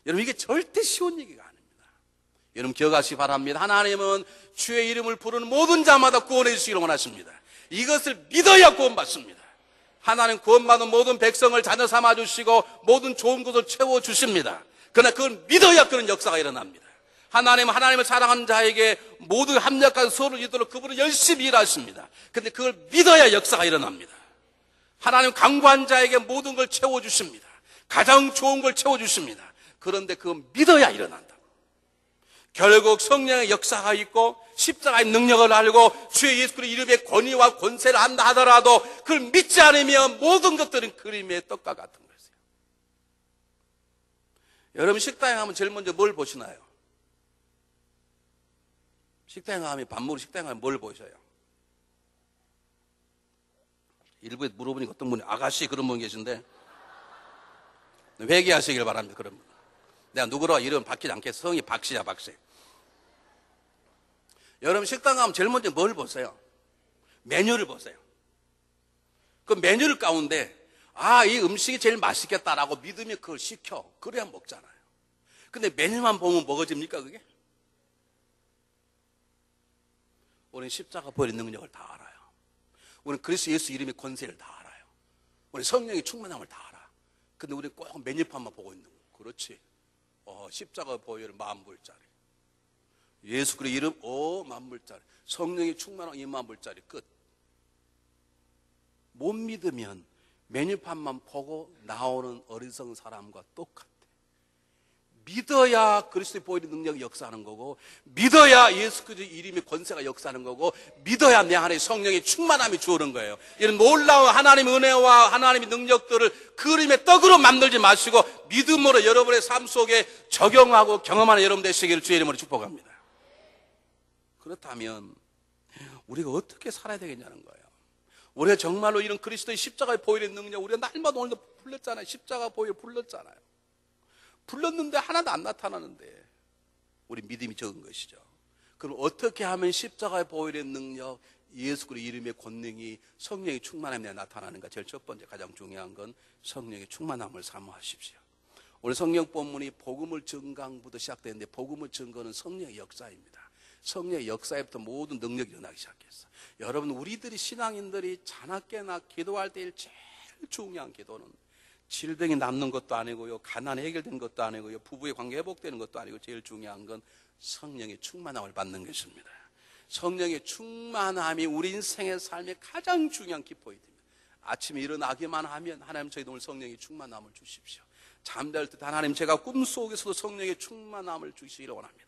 여러분, 이게 절대 쉬운 얘기가 아닙니다. 여러분, 기억하시기 바랍니다. 하나님은 주의 이름을 부르는 모든 자마다 구원해 주시기를 원하십니다. 이것을 믿어야 구원받습니다. 하나님 구원받은 모든 백성을 자녀 삼아주시고 모든 좋은 것을 채워주십니다. 그러나 그걸 믿어야 그런 역사가 일어납니다. 하나님을 사랑하는 자에게 모두 합력한 소를 이도록 그분은 열심히 일하십니다. 그런데 그걸 믿어야 역사가 일어납니다. 하나님 강구한 자에게 모든 걸 채워주십니다. 가장 좋은 걸 채워주십니다. 그런데 그걸 믿어야 일어난다. 결국 성령의 역사가 있고 십자가의 능력을 알고 주의 예수 그리스도의 이름의 권위와 권세를 한다 하더라도 그걸 믿지 않으면 모든 것들은 그림의 떡과 같은 것이에요. 여러분, 식당에 가면 제일 먼저 뭘 보시나요? 식당에 가면 밥 먹으러 식당에 가면 뭘 보셔요? 일부에 물어보니까 어떤 분이 아가씨 그런 분 계신데 회개하시길 바랍니다. 그런 분. 내가 누구라 이름 바뀌지 않겠어. 성이 박씨야, 박씨. 여러분, 식당 가면 제일 먼저 뭘 보세요? 메뉴를 보세요. 그 메뉴를 가운데 이 음식이 제일 맛있겠다라고 믿으면 그걸 시켜. 그래야 먹잖아요. 근데 메뉴만 보면 먹어집니까, 그게? 우리는 십자가 보혈의 능력을 다 알아요. 우리는 그리스도 예수 이름의 권세를 다 알아요. 우리는 성령의 충만함을 다 알아. 근데 우리는 꼭 메뉴판만 보고 있는 거예요. 그렇지. 십자가 보혈 10,000불짜리. 예수 그리스도 이름 10,000불짜리. 성령의 충만함 20,000불짜리. 끝. 못 믿으면 메뉴판만 보고 나오는 어리석은 사람과 똑같아. 믿어야 그리스도의 보혈의 능력이 역사하는 거고, 믿어야 예수 그리스도의 이름의 권세가 역사하는 거고, 믿어야 내 안에 성령의 충만함이 주어는 거예요. 이런 놀라운 하나님의 은혜와 하나님의 능력들을 그림의 떡으로 만들지 마시고 믿음으로 여러분의 삶 속에 적용하고 경험하는 여러분 되시기를 주의 이름으로 축복합니다. 그렇다면 우리가 어떻게 살아야 되겠냐는 거예요. 우리가 정말로 이런 그리스도의 십자가의 보혈의 능력, 우리가 날마다 오늘도 불렀잖아요. 십자가 보혈 불렀잖아요. 불렀는데 하나도 안 나타나는데 우리 믿음이 적은 것이죠. 그럼 어떻게 하면 십자가의 보혈의 능력, 예수 그리스도 이름의 권능이 성령의 충만함에 나타나는가? 제일 첫 번째 가장 중요한 건 성령의 충만함을 사모하십시오. 오늘 성령 본문이 복음을 증강부터 시작되는데 복음을 증거는 성령의 역사입니다. 성령의 역사에부터 모든 능력이 일어나기 시작했어. 여러분, 우리들이 신앙인들이 자나깨나 기도할 때 제일 중요한 기도는 질병이 낫는 것도 아니고요, 가난이 해결되는 것도 아니고요, 부부의 관계 회복되는 것도 아니고 제일 중요한 건 성령의 충만함을 받는 것입니다. 성령의 충만함이 우리 인생의 삶의 가장 중요한 기포입니다. 아침에 일어나기만 하면 하나님, 저희 오늘 성령의 충만함을 주십시오. 잠잘 때 하나님, 제가 꿈속에서도 성령의 충만함을 주시기를 원합니다.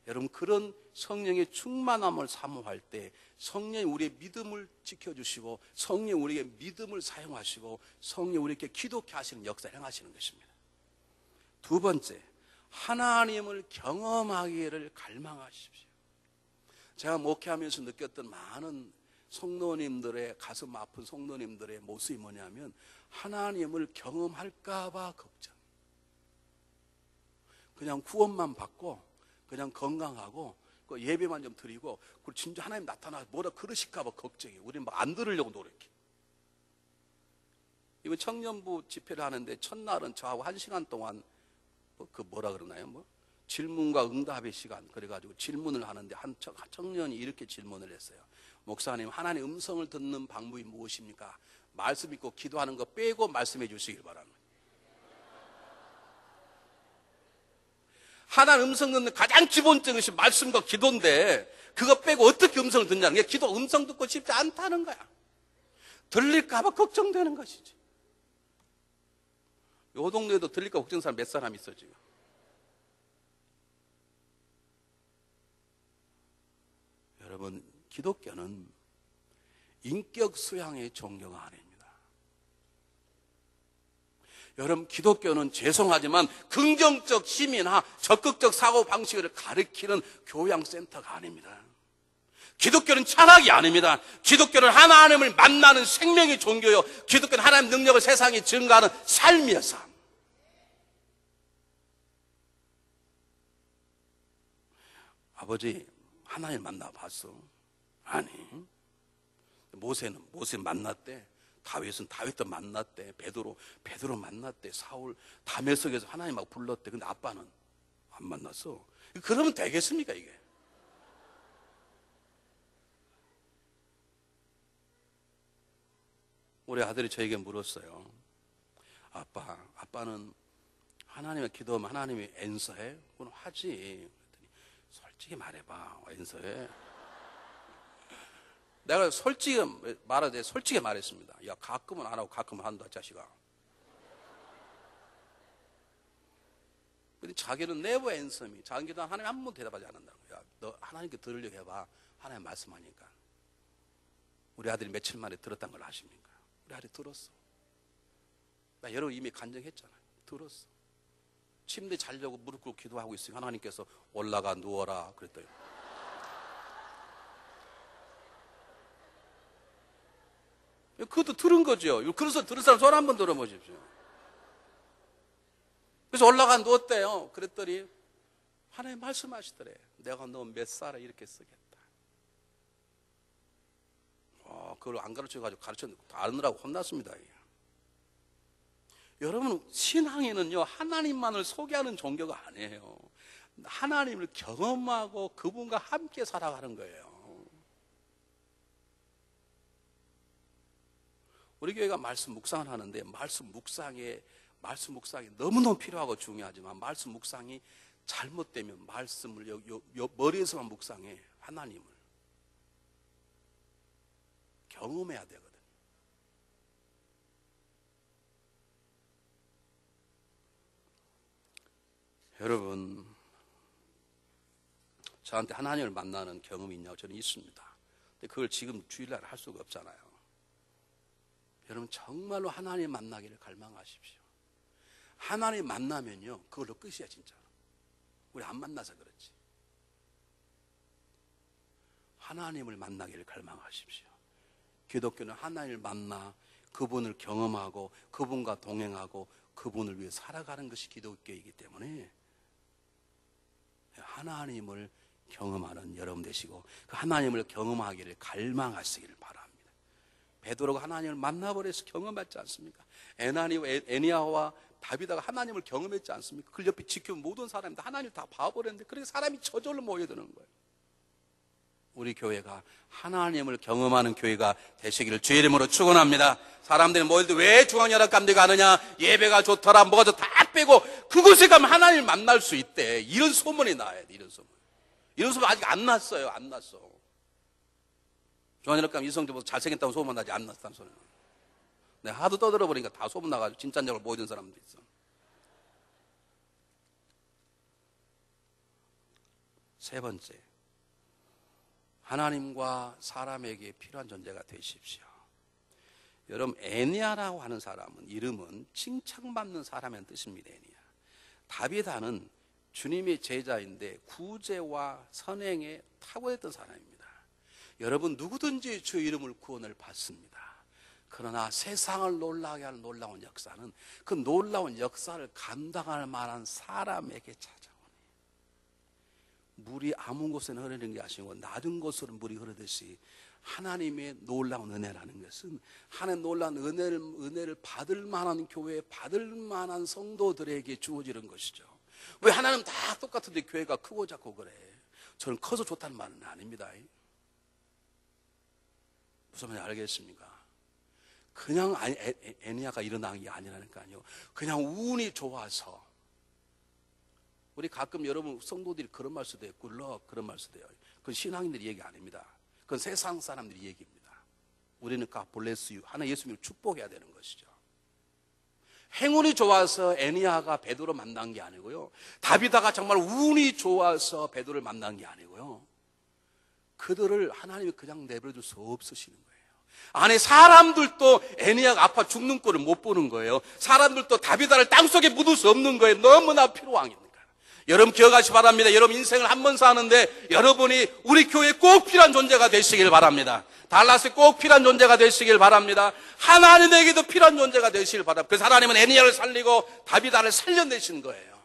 여러분, 그런 성령의 충만함을 사모할 때 성령이 우리의 믿음을 지켜주시고 성령이 우리의 믿음을 사용하시고 성령이 우리에게 기도케 하시는 역사를 행하시는 것입니다. 두 번째, 하나님을 경험하기를 갈망하십시오. 제가 목회하면서 느꼈던 많은 성도님들의 가슴 아픈 성도님들의 모습이 뭐냐면 하나님을 경험할까 봐 걱정. 그냥 구원만 받고 그냥 건강하고 예배만 좀 드리고 그리고 진짜 하나님 나타나 뭐라 그러실까 봐 걱정해. 우리는 뭐 안 들으려고 노력해. 이번 청년부 집회를 하는데 첫날은 저하고 1시간 동안 뭐라 그러나요? 질문과 응답의 시간. 그래가지고 질문을 하는데 한 청년이 이렇게 질문을 했어요. 목사님, 하나님의 음성을 듣는 방법이 무엇입니까? 말씀 읽고 기도하는 거 빼고 말씀해 주시길 바랍니다. 하나님 음성 듣는 가장 기본적인 것이 말씀과 기도인데 그거 빼고 어떻게 음성을 듣냐는 게, 기도 음성 듣고 싶지 않다는 거야. 들릴까 봐 걱정되는 것이지. 요 동네에도 들릴까 걱정하는 사람 몇 사람 있어 지금. 여러분, 기독교는 인격 수양의 종교가 아닙니다. 여러분, 기독교는 죄송하지만 긍정적 힘이나 적극적 사고 방식을 가르치는 교양센터가 아닙니다. 기독교는 철학이 아닙니다. 기독교는 하나님을 만나는 생명의 종교요, 기독교는 하나님 능력을 세상에 증가하는 삶이야, 삶. 아버지, 하나님 만나봤어? 아니. 모세 만났대. 다윗은 다윗도 만났대. 베드로 만났대. 사울 다메섹에서 하나님 막 불렀대. 근데 아빠는 안 만났어. 그러면 되겠습니까 이게? 우리 아들이 저에게 물었어요. 아빠는 하나님의 기도하면 하나님이 앤서해? 그건 하지. 그랬더니 솔직히 말해봐. 앤서해? 내가 솔직히 말했습니다. 야, 가끔은 안 하고 가끔은 한다, 자식아. 근데 자기는 never answer me. 자기 기도 하나님 한 번 대답하지 않는다고. 야, 너 하나님께 들으려고 해봐. 하나님 말씀하니까. 우리 아들이 며칠 만에 들었다는 걸 아십니까? 우리 아들이 들었어. 나 여러분 이미 간증했잖아요. 들었어. 침대 자려고 무릎 꿇고 기도하고 있으니 하나님께서 올라가 누워라 그랬더니 그것도 들은 거죠. 그래서 들은 사람 손 한번 들어보십시오. 그래서 올라가 누웠대요. 그랬더니 하나님 말씀하시더래. 내가 너 몇 살에 이렇게 쓰겠다. 그걸 안 가르쳐가지고 가르쳤는데 다르느라고 혼났습니다. 여러분 신앙에는요 하나님만을 소개하는 종교가 아니에요. 하나님을 경험하고 그분과 함께 살아가는 거예요. 우리 교회가 말씀 묵상을 하는데 말씀 묵상이 너무너무 필요하고 중요하지만 말씀 묵상이 잘못되면 말씀을 머리에서만 묵상해. 하나님을 경험해야 되거든요. 여러분 저한테 하나님을 만나는 경험이 있냐고 저는 있습니다. 근데 그걸 지금 주일날 할 수가 없잖아요. 여러분 정말로 하나님 만나기를 갈망하십시오. 하나님 만나면요 그걸로 끝이야 진짜로. 우리 안 만나서 그렇지. 하나님을 만나기를 갈망하십시오. 기독교는 하나님을 만나 그분을 경험하고 그분과 동행하고 그분을 위해 살아가는 것이 기독교이기 때문에 하나님을 경험하는 여러분 되시고 그 하나님을 경험하기를 갈망하시기를 바랍니다. 베드로가 하나님을 만나버려서 경험했지 않습니까? 애니야와 다비다가 하나님을 경험했지 않습니까? 그 옆에 지켜본 모든 사람이 하나님을 다 봐버렸는데 그래서 사람이 저절로 모여드는 거예요. 우리 교회가 하나님을 경험하는 교회가 되시기를 주의 이름으로 축원합니다. 사람들이 모여들 왜 중앙연합감대 가느냐, 예배가 좋더라, 뭐가 좋다 다 빼고 그곳에 가면 하나님을 만날 수 있대. 이런 소문이 나야 돼. 이런 소문 아직 안 났어요. 안 났어. 중앙연합감 이성재보다 잘생겼다고 소문 나지 안 났다는 소리는. 내가 하도 떠들어버리니까 다 소문 나가지고 진짜인 줄 알고 모여든 사람도 있어. 세 번째, 하나님과 사람에게 필요한 존재가 되십시오. 여러분 애니야라고 하는 사람은 이름은 칭찬받는 사람이라는 뜻입니다. 애니야. 다비다는 주님의 제자인데 구제와 선행에 탁월했던 사람입니다. 여러분 누구든지 주의 이름을 구원을 받습니다. 그러나 세상을 놀라게 할 놀라운 역사는 그 놀라운 역사를 감당할 만한 사람에게 찾아오니 물이 아무 곳에는 흐르는 게 아니고 낮은 곳으로 물이 흐르듯이 하나님의 놀라운 은혜라는 것은 하나님의 놀라운 은혜를 받을 만한 교회, 받을 만한 성도들에게 주어지는 것이죠. 왜 하나님 다 똑같은데 교회가 크고 작고 그래? 저는 커서 좋다는 말은 아닙니다. 무슨 말인지 알겠습니까? 그냥 애니야가 일어난 게 아니라니까요. 그냥 운이 좋아서. 우리 가끔 여러분 성도들이 그런 말 쓰대요. 굴럭 그런 말 쓰대요. 그건 신앙인들이 얘기 아닙니다. 그건 세상 사람들이 얘기입니다. 우리는 God bless you. 하나 예수님을 축복해야 되는 것이죠. 행운이 좋아서 애니야가 베드로 만난 게 아니고요. 다비다가 정말 운이 좋아서 베드로를 만난 게 아니고요. 그들을 하나님이 그냥 내버려둘 수 없으시는 거예요. 안에 사람들도 애니야가 아파 죽는 꼴을 못 보는 거예요. 사람들도 다비다를 땅속에 묻을 수 없는 거예요. 너무나 필요한 거니까. 여러분 기억하시기 바랍니다. 여러분 인생을 한 번 사는데 여러분이 우리 교회에 꼭 필요한 존재가 되시길 바랍니다. 달라스에 꼭 필요한 존재가 되시길 바랍니다. 하나님에게도 필요한 존재가 되시길 바랍니다. 그래서 하나님은 애니야를 살리고 다비다를 살려내신 거예요.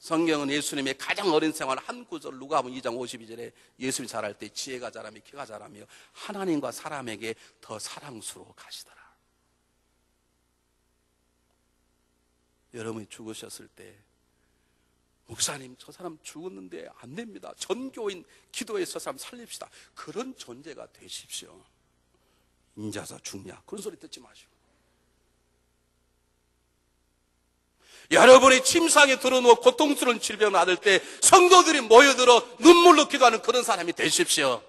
성경은 예수님의 가장 어린 생활 한 구절 누가복음 2장 52절에 예수님이 자랄 때 지혜가 자라며 키가 자라며 하나님과 사람에게 더 사랑스러워 가시더라. 여러분이 죽으셨을 때 목사님 저 사람 죽었는데 안 됩니다. 전교인 기도해서 저 사람 살립시다. 그런 존재가 되십시오. 인자서 죽냐 그런 소리 듣지 마시고, 여러분이 침상에 들어누워 고통스러운 질병을 앓을 때 성도들이 모여들어 눈물로 기도하는 그런 사람이 되십시오.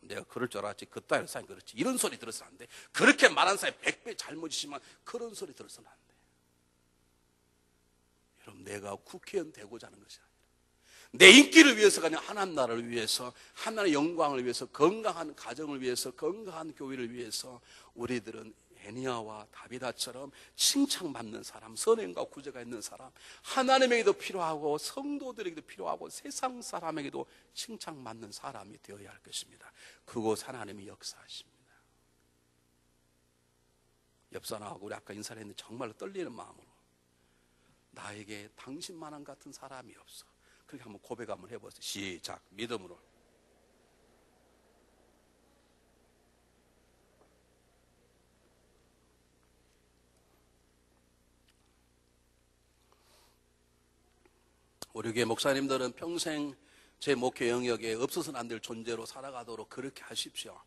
내가 그럴 줄 알았지, 그 따위로 사람이 그렇지, 이런 소리 들어서는 안 돼. 그렇게 말한 사람이 100배 잘못이지만 그런 소리 들어서는 안 돼. 여러분, 내가 국회의원 되고자 하는 것이 아니라 내 인기를 위해서가 아니라 하나님 나라를 위해서, 하나님의 영광을 위해서, 건강한 가정을 위해서, 건강한 교회를 위해서 우리들은 애니야와 다비다처럼 칭찬받는 사람, 선행과 구제가 있는 사람, 하나님에게도 필요하고 성도들에게도 필요하고 세상 사람에게도 칭찬받는 사람이 되어야 할 것입니다. 그곳 하나님이 역사하십니다. 옆 사람하고 우리 아까 인사를 했는데 정말로 떨리는 마음으로, 나에게 당신만한 같은 사람이 없어. 그렇게 한번 고백 한번 해보세요. 시작. 믿음으로. 우리 교회 목사님들은 평생 제 목회 영역에 없어서는 안 될 존재로 살아가도록 그렇게 하십시오.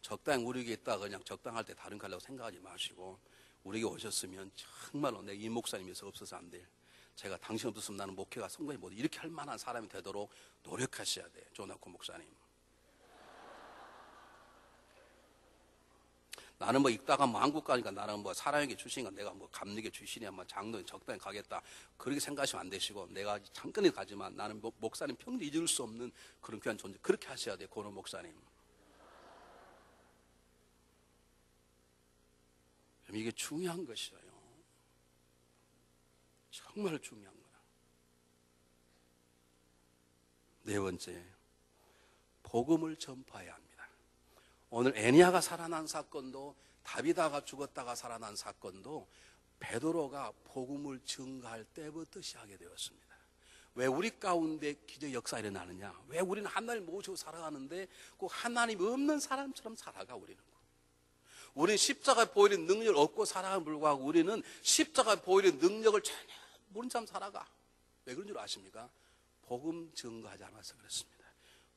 적당히 우리 교회에 있다가 그냥 적당할 때 다른 가려고 생각하지 마시고, 우리 교회 오셨으면 정말로 내 이 목사님에서 없어서 안 될, 제가 당신 없었으면 나는 목회가 성공이 못, 이렇게 할 만한 사람이 되도록 노력하셔야 돼요. 조나코 목사님. 나는 뭐 읽다가 뭐 한국 가니까 나는 뭐 사람에게 주시니까 내가 뭐 감리교 출신이야, 뭐 장로에 적당히 가겠다, 그렇게 생각하시면 안 되시고, 내가 잠깐은 가지만 나는 목사님 평생 잊을 수 없는 그런 귀한 존재, 그렇게 하셔야 돼요. 고노 목사님. 이게 중요한 것이에요. 정말 중요한 거야. 네 번째, 복음을 전파해야 합니다. 오늘 애니야가 살아난 사건도, 다비다가 죽었다가 살아난 사건도 베드로가 복음을 증거할 때부터 시작하게 되었습니다. 왜 우리 가운데 기적 역사가 일어나느냐? 왜 우리는 하나님을 모시고 살아가는데 꼭 하나님 없는 사람처럼 살아가? 우리는 십자가에 보이는 능력을 얻고 살아가는 불구하고 우리는 십자가에 보이는 능력을 전혀 모른 참 살아가. 왜 그런 줄 아십니까? 복음 증거하지 않아서 그렇습니다.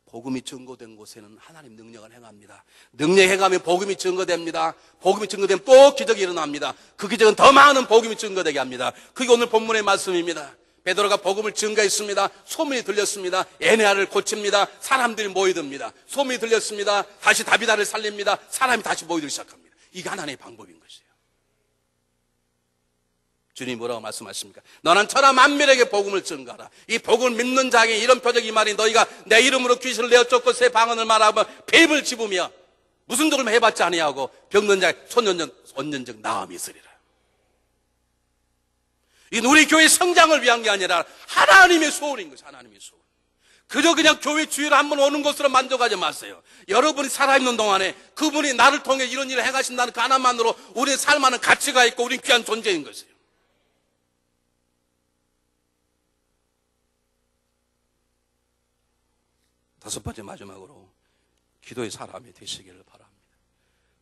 복음이 증거된 곳에는 하나님 능력을 행합니다. 능력 행하면 복음이 증거됩니다. 복음이 증거되면 또 기적이 일어납니다. 그 기적은 더 많은 복음이 증거되게 합니다. 그게 오늘 본문의 말씀입니다. 베드로가 복음을 증거했습니다. 소문이 들렸습니다. 애니야를 고칩니다. 사람들이 모이듭니다. 소문이 들렸습니다. 다시 다비다를 살립니다. 사람이 다시 모이기 시작합니다. 이게 하나님의 방법인 것이에요. 주님이 뭐라고 말씀하십니까? 너는 천하 만민에게 복음을 전가하라. 이 복음을 믿는 자에게 이런 표적이 말이, 너희가 내 이름으로 귀신을 내어 쫓고 새 방언을 말하면 뱀을 집으며 무슨 적을 해봤지 아니하고 병든 자에 손연적 나음이 있으리라. 이 우리 교회 성장을 위한 게 아니라 하나님의 소원인 것이, 하나님의 소원. 그저 그냥 교회 주일에 한번 오는 것으로 만족하지 마세요. 여러분이 살아있는 동안에 그분이 나를 통해 이런 일을 행하신다는 그 하나만으로 우리의 삶 안에 가치가 있고 우리는 귀한 존재인 것이에요. 다섯 번째, 마지막으로 기도의 사람이 되시기를 바랍니다.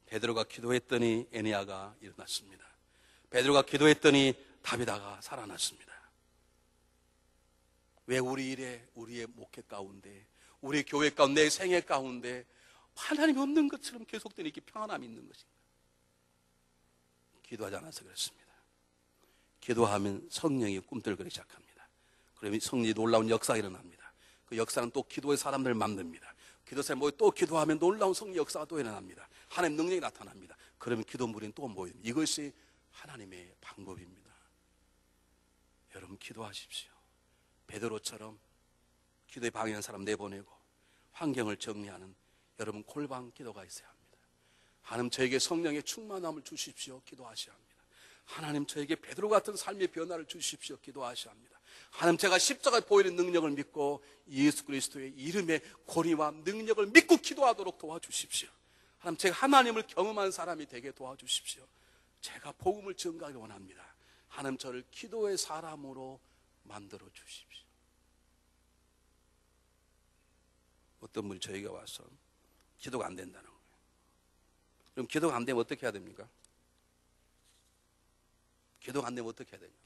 베드로가 기도했더니 애니야가 일어났습니다. 베드로가 기도했더니 다비다가 살아났습니다. 왜 우리 일에, 우리의 목회 가운데, 우리 교회 가운데, 내 생애 가운데 하나님이 없는 것처럼 계속되는 이렇게 평안함이 있는 것인가? 기도하지 않아서 그렇습니다. 기도하면 성령이 꿈틀거리기 시작합니다. 그러면 성령이 놀라운 역사가 일어납니다. 그 역사는 또 기도의 사람들을 만듭니다. 기도사에 모여 또 기도하면 놀라운 성령 역사가 또 일어납니다. 하나님 능력이 나타납니다. 그러면 기도물이 또 모입니다. 이것이 하나님의 방법입니다. 여러분, 기도하십시오. 베드로처럼 기도에 방해한 사람 내보내고 환경을 정리하는 여러분 골방 기도가 있어야 합니다. 하나님, 저에게 성령의 충만함을 주십시오. 기도하셔야 합니다. 하나님, 저에게 베드로 같은 삶의 변화를 주십시오. 기도하셔야 합니다. 하나님, 제가 십자가에 보이는 능력을 믿고 예수 그리스도의 이름의 권위와 능력을 믿고 기도하도록 도와주십시오. 하나님, 제가 하나님을 경험한 사람이 되게 도와주십시오. 제가 복음을 증거하기 원합니다. 하나님, 저를 기도의 사람으로 만들어 주십시오. 어떤 분이 저희가 와서 기도가 안 된다는 거예요. 그럼 기도가 안 되면 어떻게 해야 됩니까? 기도가 안 되면 어떻게 해야 되냐?